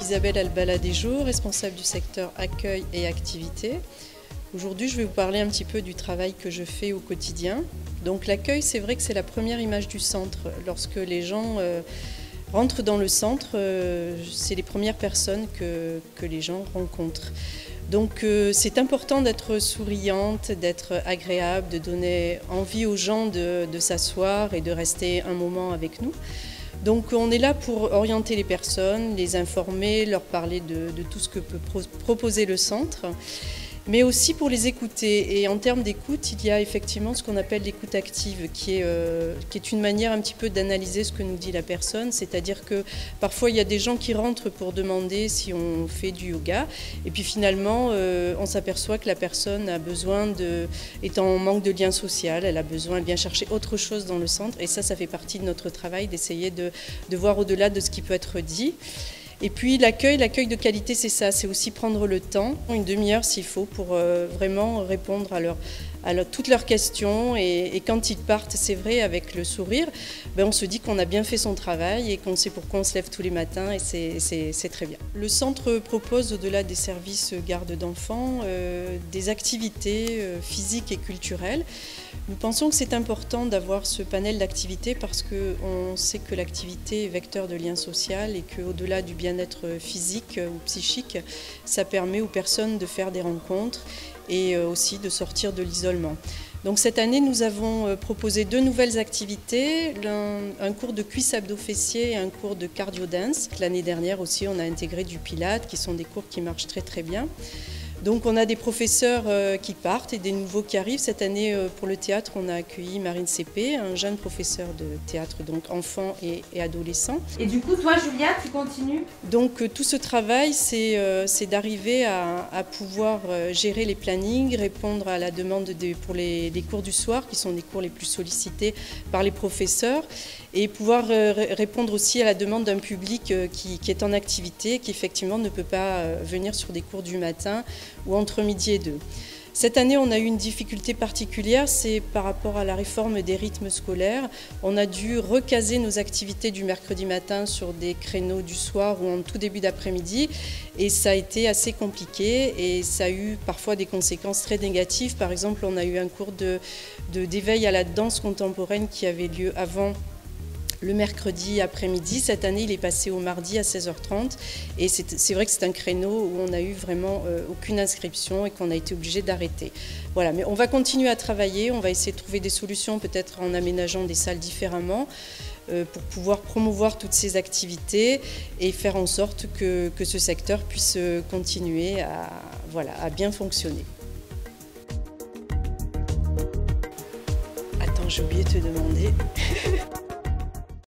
Isabelle Albaladejo, responsable du secteur accueil et activité. Aujourd'hui, je vais vous parler un petit peu du travail que je fais au quotidien. Donc l'accueil, c'est vrai que c'est la première image du centre. Lorsque les gens rentrent dans le centre, c'est les premières personnes que les gens rencontrent. Donc c'est important d'être souriante, d'être agréable, de donner envie aux gens de s'asseoir et de rester un moment avec nous. Donc on est là pour orienter les personnes, les informer, leur parler de tout ce que peut proposer le centre, mais aussi pour les écouter. Et en termes d'écoute, il y a effectivement ce qu'on appelle l'écoute active, qui est une manière un petit peu d'analyser ce que nous dit la personne. C'est-à-dire que parfois il y a des gens qui rentrent pour demander si on fait du yoga, et puis finalement on s'aperçoit que la personne a besoin est en manque de lien social, elle vient chercher autre chose dans le centre, et ça fait partie de notre travail, d'essayer de voir au-delà de ce qui peut être dit. Et puis l'accueil de qualité, c'est ça, c'est aussi prendre le temps, une demi-heure s'il faut, pour vraiment répondre à toutes leurs questions. Et quand ils partent, c'est vrai, avec le sourire, on se dit qu'on a bien fait son travail et qu'on sait pourquoi on se lève tous les matins, et c'est très bien. Le centre propose, au-delà des services garde d'enfants, des activités physiques et culturelles. Nous pensons que c'est important d'avoir ce panel d'activités parce qu'on sait que l'activité est vecteur de lien social et qu'au-delà du bien-être physique ou psychique, ça permet aux personnes de faire des rencontres et aussi de sortir de l'isolement. Donc cette année, nous avons proposé 2 nouvelles activités, un cours de cuisse abdos-fessiers et un cours de cardio-dance. L'année dernière aussi, on a intégré du pilates, qui sont des cours qui marchent très très bien. Donc on a des professeurs qui partent et des nouveaux qui arrivent. Cette année, pour le théâtre, on a accueilli Marine Cépé, un jeune professeur de théâtre, donc enfant et adolescent. Et du coup, toi, Julia, tu continues? Donc tout ce travail, c'est d'arriver à pouvoir gérer les plannings, répondre à la demande pour les cours du soir, qui sont les cours les plus sollicités par les professeurs, et pouvoir répondre aussi à la demande d'un public qui est en activité, qui effectivement ne peut pas venir sur des cours du matin ou entre midi et 2. Cette année, on a eu une difficulté particulière, c'est par rapport à la réforme des rythmes scolaires. On a dû recaser nos activités du mercredi matin sur des créneaux du soir ou en tout début d'après-midi, et ça a été assez compliqué et ça a eu parfois des conséquences très négatives. Par exemple, on a eu un cours d'éveil à la danse contemporaine qui avait lieu avant le mercredi après-midi. Cette année, il est passé au mardi à 16h30, et c'est vrai que c'est un créneau où on n'a eu vraiment aucune inscription et qu'on a été obligé d'arrêter. Voilà, mais on va continuer à travailler, on va essayer de trouver des solutions, peut-être en aménageant des salles différemment, pour pouvoir promouvoir toutes ces activités et faire en sorte que ce secteur puisse continuer à bien fonctionner. Attends, j'ai oublié de te demander.